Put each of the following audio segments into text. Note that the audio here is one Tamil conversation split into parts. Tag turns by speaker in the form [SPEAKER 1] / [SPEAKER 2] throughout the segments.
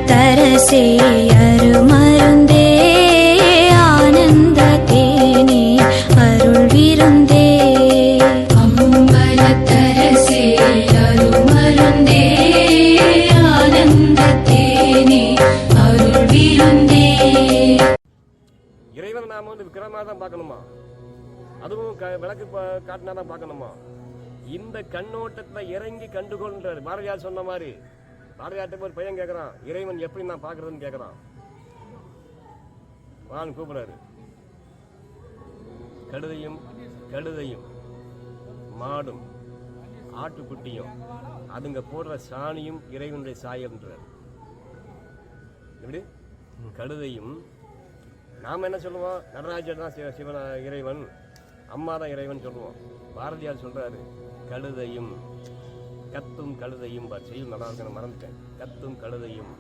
[SPEAKER 1] तरसे अरुमरुंदे आनंद तेने अरुள் विरुंदे अम्बल तरसे अरुमरुंदे आनंद तेने अरुள் विरुंदे.
[SPEAKER 2] இறைவன் நாம விக்கிரமா தான் பார்க்கணுமா? அதுவும் விளக்கு காட்டினா தான் பார்க்கணுமா? இந்த கண்ணோட்டத்துல இறங்கி கண்டுகொள்றாரு. பாரதியார் சொன்ன மாதிரி பாரதியார்ட்ட ஒரு பையன் கேட்கறான், இறைவன் எப்படி நான் பாக்குறதுன்னு கேட்கறான். வான்னு கூப்பிடுறாரு. கழுதையும் மாடும் ஆட்டுக்குட்டியும் அதுங்க போடுற சாணியும் இறைவனுடைய சாயம்ன்றார். எப்படி கழுதையும் நாம என்ன சொல்லுவோம்? நடராஜர் தான் சிவன் இறைவன், அம்மா தான் இறைவன் சொல்லுவோம். பாரதியார் சொல்றாரு கழுதையும் கத்தும் கழுதையும் செய்யும். நல்லா இருக்க மறந்துட்டேன். கத்தும் கழுதையும்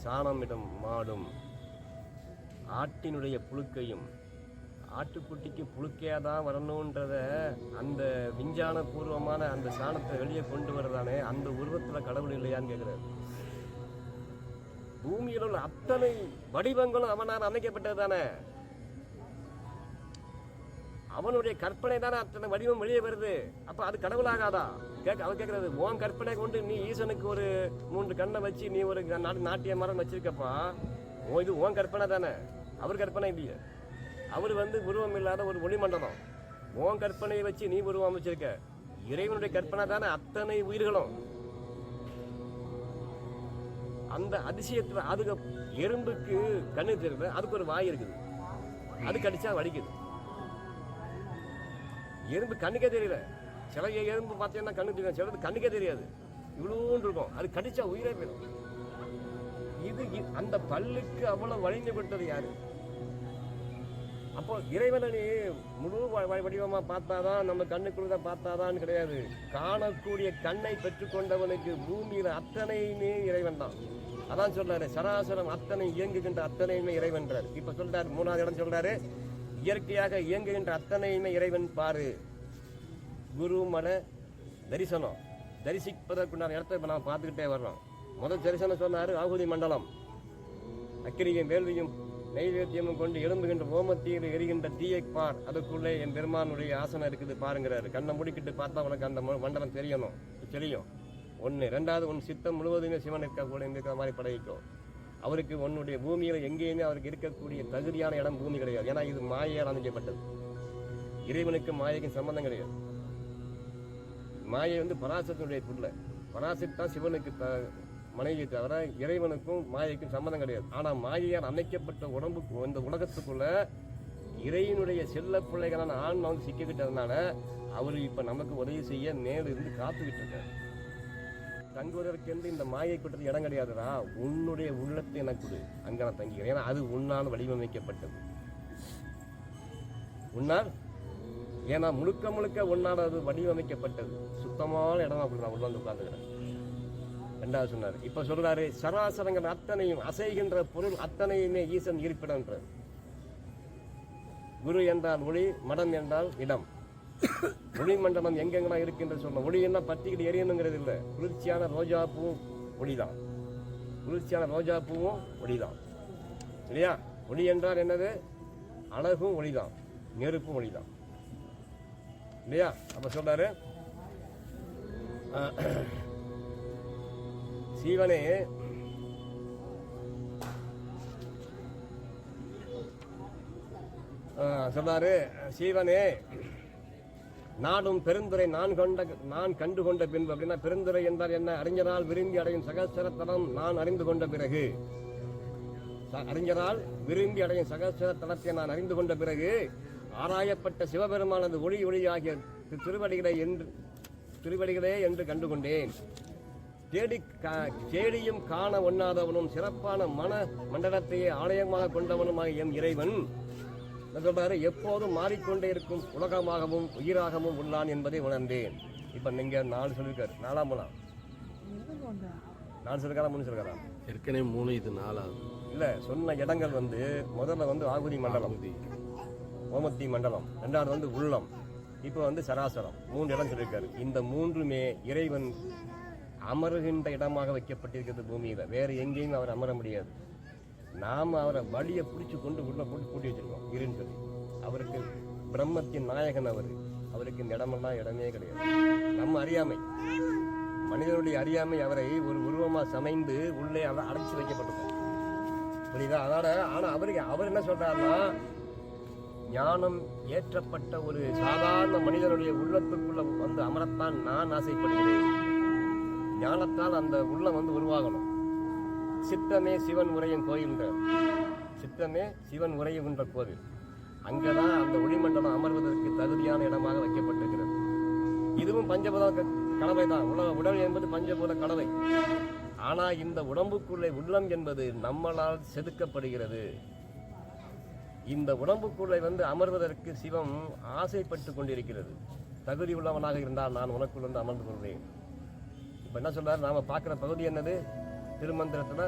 [SPEAKER 2] சாணமிடம் மாடும் ஆட்டினுடைய புழுக்கையும். ஆட்டுக்குட்டிக்கு புழுக்கையாதான் வரணும்ன்றத அந்த விஞ்ஞான பூர்வமான அந்த சாணத்தை வெளியே கொண்டு வரதானே அந்த உருவத்துல கடவுள் இல்லையான்னு கேட்கிறாரு. பூமியில் உள்ள அத்தனை வடிவங்களும் அவனால் அமைக்கப்பட்டது தானே. அவனுடைய கற்பனை தானே அத்தனை வடிவம் வெளியே வருது. அப்ப அது கடவுளாகாதா? அவன் கேட்கறது, உன் கற்பனை கொண்டு நீ ஈசனுக்கு ஒரு 3 கண்ணை வச்சு நீ ஒரு நாட்டிய மரம் வச்சிருக்கப்பா, இது உன் கற்பனை தானே. அவர் கற்பனை இல்லையே. அவர் உருவம் இல்லாத ஒரு ஒளிமண்டலம். உன் கற்பனையை வச்சு நீ உருவம் அமைச்சிருக்க. இறைவனுடைய கற்பனை தானே அத்தனை உயிர்களும். அந்த அதிசயத்துல அதுக்கு எறும்புக்கு கண்ணு தெரியல, அதுக்கு ஒரு வாய் இருக்குது, அது கடிச்சா வலிக்குது. எறும்பு கண்ணுக்கே தெரியல. சில எறும்பு பார்த்தீங்கன்னா கண்ணு தெரியும், சிலது கண்ணுக்கே தெரியாது, இவ்வளோன்னு இருக்கும், அது கடிச்சா உயிரே போயிடும். இது அந்த பல்லுக்கு அவ்வளவு வழிஞ்சப்பட்டது யாரு? அப்போ இறைவனை நீ முழு வடிவமா பார்த்தாதான், நம்ம கண்ணுக்குள்ளதான் பார்த்தாதான் கிடையாது. காணக்கூடிய கண்ணை பெற்றுக்கொண்டவனுக்கு பூமியில அத்தனையுமே இறைவன் தான். அதான் சொல்றாரு, சராசரம் அத்தனை இயங்குகின்ற அத்தனையுமே இறைவன்றார். இப்ப சொல்றாரு, 3வது இடம் சொல்றாரு, இயற்கையாக இயங்குகின்ற அத்தனையுமே இறைவன் பாரு. குரு மட தரிசனம், தரிசிப்பதற்குண்டான இடத்தை இப்ப நம்ம பார்த்துக்கிட்டே வர்றோம். முதல் தரிசனம் சொன்னாரு ஆகுதி மண்டலம். அக்கிரியும் வேள்வியும் நைவேத்தியமும் கொண்டு எழும்புகின்ற ஓமத்தீர் எரிகின்ற தீயை பார், அதுக்குள்ளே என் பெருமானுடைய ஆசனம் இருக்குது பாருங்கிறாரு. கண்ணை முடிக்கிட்டு பார்த்தா உனக்கு அந்த மண்டலம் தெரியும். 1. 2வது, உன் சித்தம் முழுவதுமே சிவன் இருக்கிற மாதிரி பழகிக்கும். அவருக்கு உன்னுடைய பூமியில எங்கேயுமே அவருக்கு இருக்கக்கூடிய தகுதியான இடம் பூமி கிடையாது. ஏன்னா இது மாயையால் அமைக்கப்பட்டது. இறைவனுக்கு மாயைக்கும் சம்பந்தம் கிடையாது. மாயை பராசத்தினுடைய புள்ள. பராசக்தி தான் சிவனுக்கு மனைவியை தவிர இறைவனுக்கும் மாயைக்கும் சம்பந்தம் கிடையாது. ஆனா மாயையால் அமைக்கப்பட்ட உடம்புக்கு இந்த உலகத்துக்குள்ள இறைவனுடைய செல்ல பிள்ளைகளான ஆன்மா சிக்கிக்கிட்டதுனால அவரு இப்ப நமக்கு உதவி செய்ய நேரிருந்து காத்துக்கிட்டு இருக்காரு. தங்குவதற்கு இந்த மாயை கூட்டத்தில் இடம் கிடையாதுடா, உன்னுடைய உள்ளத்தை எனக்கு கொடு, அங்க நான் தங்கிக்கிறேன். ஏன்னா அது உன்னால் வடிவமைக்கப்பட்டது. உன்னால், ஏன்னா முழுக்க உன்னால் அது வடிவமைக்கப்பட்டது. சுத்தமான இடம் அப்படி நான் உள்ள உட்காந்துக்கிறேன். 2வது சொன்னாரு. இப்ப சொல்றாரு, சராசரங்கள் அத்தனையும் அசைகின்ற பொருள் அத்தனையுமே ஈசன் இருப்பிடன்ற. குரு என்றால் ஒளி, மடம் என்றால் இடம். ஒளி மண்டலம் எங்கெங்கெல்லாம் இருக்குன்ற சொல்ல. ஒளி என்ன பத்திக்கிட்டு எரியணுங்கிறது இல்லை. குளிர்ச்சியான ரோஜா பூவும் ஒளிதான். குளிர்ச்சியான ரோஜா பூவும் ஒளிதான் இல்லையா? ஒளி என்றால் என்னது? அழகும் ஒளிதான், நெருப்பும் ஒளிதான் இல்லையா? அப்ப சொல்றாரு, சீவனே சொல்றாரு, சீவனே நாடும் பெருந்துரை நான் கண்டு கொண்ட பின்பு. அப்படின்னா பெருந்துரை என்றால் என்ன? அறிஞரால் விரும்பி அடையும் சகஸ்திரத்தலம் நான் அறிந்து கொண்ட பிறகு. அறிஞரால் விரும்பி அடையும் சகஸ்திரத்தலத்தை நான் அறிந்து கொண்ட பிறகு ஆராயப்பட்ட சிவபெருமானது ஒளியாகிய திருவடிகளே என்று கண்டுகொண்டேன். தேடியும் காண ஒண்ணாதவனும் சிறப்பான மன மண்டலத்தையே ஆலயமாக கொண்டவனுமாக எம் இறைவன் சொல்றாரு, எப்போதும் மாறிக்கொண்டே இருக்கும் உலகமாகவும் உயிராகவும் உள்ளான் என்பதை உணர்ந்தேன். இப்ப நீங்க 4 சொல்லிருக்காரு. 4ஆம் மூலம் 4 சொல்லுக்காரா 3 சொல்லுக்காரா?
[SPEAKER 3] ஏற்கனவே 3, இது 4ஆவது.
[SPEAKER 2] இல்லை, சொன்ன இடங்கள் வந்து முதல்ல வந்து ஆகுதி மண்டலம், ஓமத்தி மண்டலம், 2வது வந்து உள்ளம், இப்போ வந்து சராசரம், 3 இடம் சொல்லியிருக்காரு. இந்த 3மே இறைவன் அமருகின்ற இடமாக வைக்கப்பட்டிருக்கிறது பூமியில். வேறு எங்கேயும் அவர் அமர முடியாது. நாம் அவரை வழியை பிடிச்சி கொண்டு உள்ள போட்டு பூட்டி வச்சிருக்கோம் இருன்னு சொல்லி. அவருக்கு பிரம்மத்தின் நாயகன் அவருக்கு இந்த இடமெல்லாம் இடமே கிடையாது. நம்ம அறியாமை, மனிதனுடைய அறியாமை அவரை ஒரு உருவமாக சமைந்து உள்ளே அவரை அடைச்சி வைக்கப்பட்டிருக்கோம். புரியுதா? ஆனால் அவர் என்ன சொல்றாருன்னா, ஞானம் ஏற்றப்பட்ட ஒரு சாதாரண மனிதனுடைய உள்ளத்துக்குள்ள வந்து அமரத்தான் நான் ஆசைப்படுகிறேன். ஞானத்தால் அந்த உள்ளம் வந்து உருவாகணும். சித்தமே சிவன் உரையும் கோயில்ன்றார். சித்தமே சிவன் உரையுகின்ற கோவில். அங்கதான் அந்த ஒளிமண்டலம் அமர்வதற்கு தகுதியான இடமாக வைக்கப்பட்டிருக்கிறது. இதுவும் பஞ்சபூத கலவை தான். உடல் என்பது பஞ்சபூத கலவை. ஆனா இந்த உடம்புக்குள்ளே உள்ளம் என்பது நம்மளால் செதுக்கப்படுகிறது. இந்த உடம்புக்குள்ளே வந்து அமர்வதற்கு சிவம் ஆசைப்பட்டு கொண்டிருக்கிறது. தகுதி உள்ளவனாக இருந்தால் நான் உனக்குள் வந்து அமர்ந்து கொள்வேன். இப்போ என்ன சொல்றாரு? நாம பார்க்குற பகுதி என்னது? திருமந்திரத்துல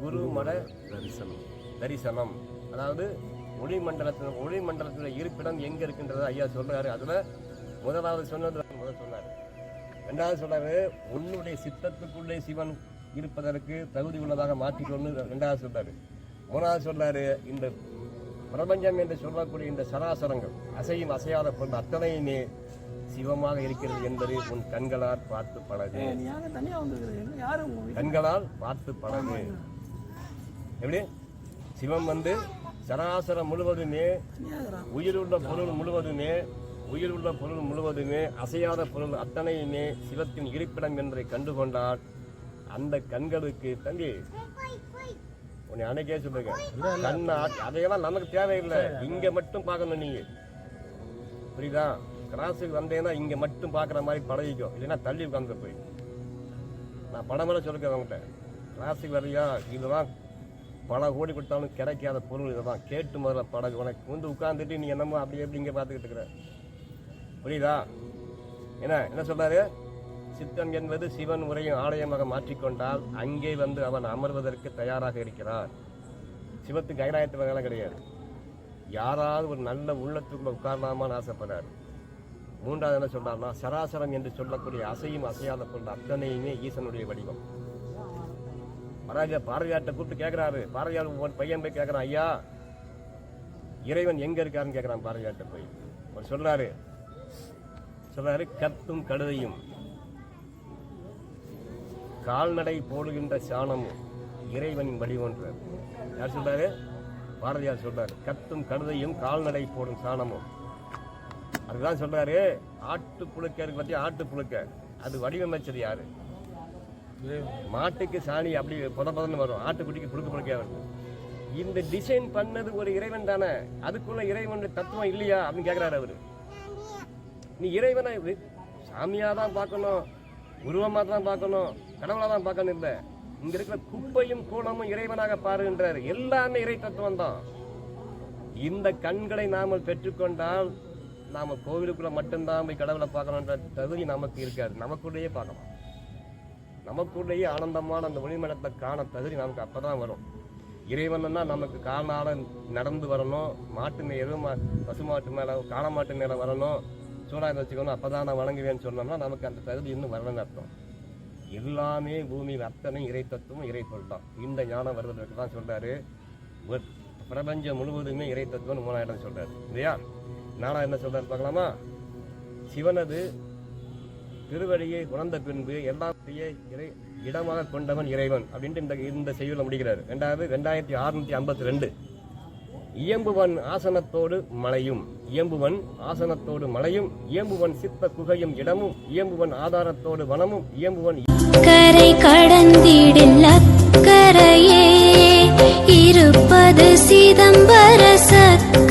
[SPEAKER 2] குரு மட தரிசனம். அதாவது ஒளிமண்டலத்தில் இருப்பிடம் எங்க இருக்கின்றது ஐயா சொல்றாரு. அதுல முதலாவது சொன்னது சொன்னாரு. 2வது சொல்றாரு, உன்னுடைய சித்தத்துக்குள்ளே சிவன் இருப்பதற்கு தகுதி உள்ளதாக மாற்றிக்கொண்டு 2வது சொல்றாரு. 3வது சொல்றாரு, இந்த பிரபஞ்சம் என்று சொல்லக்கூடிய இந்த சராசரங்கள் அசையும் அசையாத பொருள் அத்தனையுமே சிவமாக இருக்கிறது என்பதை உன் கண்களால் பார்த்து பழகு. கண்களால் பார்த்து பழகு. எப்படி? சிவம் வந்து சராசரம் முழுவதுமே, உயிருள்ள பொருள் முழுவதுமே அசையாத பொருள் அத்தனையுமே சிவத்தின் இருப்பிடம் என்பதை கண்டுகொண்டால் அந்த கண்களுக்கு தங்கி உன்னை அன்னைக்கே சொல்லுங்க, கண்ணா அதையெல்லாம் நமக்கு தேவையில்லை. இங்க மட்டும் பார்க்கணும். நீங்க புரியுதா? கிராஸுக்கு வந்தேன்னா இங்க மட்டும் பார்க்குற மாதிரி பழகிக்கும். இல்லைன்னா தள்ளி உட்காந்து போய் நான் படமெல்லாம் சொல்லிக்கிறேன் அவங்ககிட்ட. கிராஸுக்கு வரையா, இதெல்லாம் பல கோடி கொடுத்தாலும் கிடைக்காத பொருள் இதெல்லாம். கேட்டு முதல்ல படகு. உனக்கு வந்து உட்காந்துட்டு நீ என்னமோ அப்படி எப்படி இங்கே பார்த்துக்கிட்டு இருக்கிற. புரியுதா? என்ன சொல்றாரு? சித்தம் என்பது சிவன் உரையும் ஆலயமாக மாற்றிக்கொண்டால் அங்கே வந்து அவன் அமர்வதற்கு தயாராக இருக்கிறார். சிவத்துக்கு ஐராயத்து வகையெல்லாம் கிடையாது. யாராவது ஒரு நல்ல உள்ளத்துக்குள்ள உட்காரலாமான்னு ஆசைப்படுறாரு. 3வது என்ன சொல்றாருன்னா, சராசரம் என்று சொல்லக்கூடிய அசையும் அசையாத பொருள் அத்தனையுமே ஈசனுடைய வடிவம். பாரதியார்ட்ட கூப்பிட்டு கேட்கிறாரு. பாரதியார் பையன் போய் கேட்கிறான், ஐயா இறைவன் எங்க இருக்காருன்னு கேட்கிறான். பாரதியார்ட்ட போய் அவர் சொல்றாரு, கத்தும் கழுதையும் கால்நடை போடுகின்ற சாணமும் இறைவனின் வடிவன்றார். யார் சொல்றாரு? பாரதியார் சொல்றாரு. கத்தும் கழுதையும் கால்நடை போடும் சாணமும். அதுதான் சொல்றாரு. ஆட்டு புழுக்க இருக்கு பத்தி, ஆட்டு புழுக்க அது வடிவமைச்சது யாரு? மாட்டுக்கு சாணி அப்படி புதன்னு வரும், ஆட்டுக்குட்டிக்கு புழுக்க வருது. இந்த டிசைன் பண்ணது ஒரு இறைவன் தானே. அதுக்குள்ள இறைவனுடைய தத்துவம் இல்லையா அப்படின்னு கேட்கிறாரு அவரு. நீ இறைவனை சாமியா தான் பார்க்கணும், உருவமா தான் பார்க்கணும், கடவுளா தான் பார்க்கணும். இல்லை, இங்க இருக்கிற குப்பையும் கூலமும் இறைவனாக பாருகின்றாரு. எல்லாமே இறை தத்துவம் தான். இந்த கண்களை நாம பெற்றுக்கொண்டால் நாம கோவிலுக்குள்ள மட்டும்தான் போய் கடவுளை பார்க்கணுன்ற தகுதி நமக்கு இருக்காது. நமக்குள்ளேயே பார்க்கலாம். நமக்குள்ளேயே ஆனந்தமான அந்த ஒளிமண்டலத்தை காண தகுதி நமக்கு அப்பதான் வரும். இறைவன்னா நமக்கு காலால நடந்து வரணும், பசுமாட்டு மேல காளமாட்டு மேல வரணும், சூடாக வச்சுக்கணும், அப்பதான் நான் வணங்குவேன்னு சொன்னோம்னா நமக்கு அந்த தகுதி இன்னும் வரணும்னு அர்த்தம். எல்லாமே பூமியில் அத்தனை இறை தத்துவம் இறை பொருள் தான். இந்த ஞானம் வருவதற்கு தான் சொல்றாரு. பிரபஞ்சம் முழுவதுமே இறை தத்துவம் 3வது இடம் சொல்றாரு இல்லையா? 4வது என்ன சொல்றாரு பார்க்கலாமா? சிவனது திருவடியை உணர்ந்த பின்பு எல்லாத்தையும் இடமாக கொண்டவன் இறைவன் அப்படின்ட்டு இந்த செய்யுள்ள முடிகிறார். 2652 இயம்புவன் ஆசனத்தோடு மலையும், இயம்புவன் சித்த குகையும் இடமும், இயம்புவன் ஆதாரத்தோடு வனமும், இயம்புவன்
[SPEAKER 1] கரை கடந்திடில் அக்கரையே இருப்பது சிதம்பர சக்தி.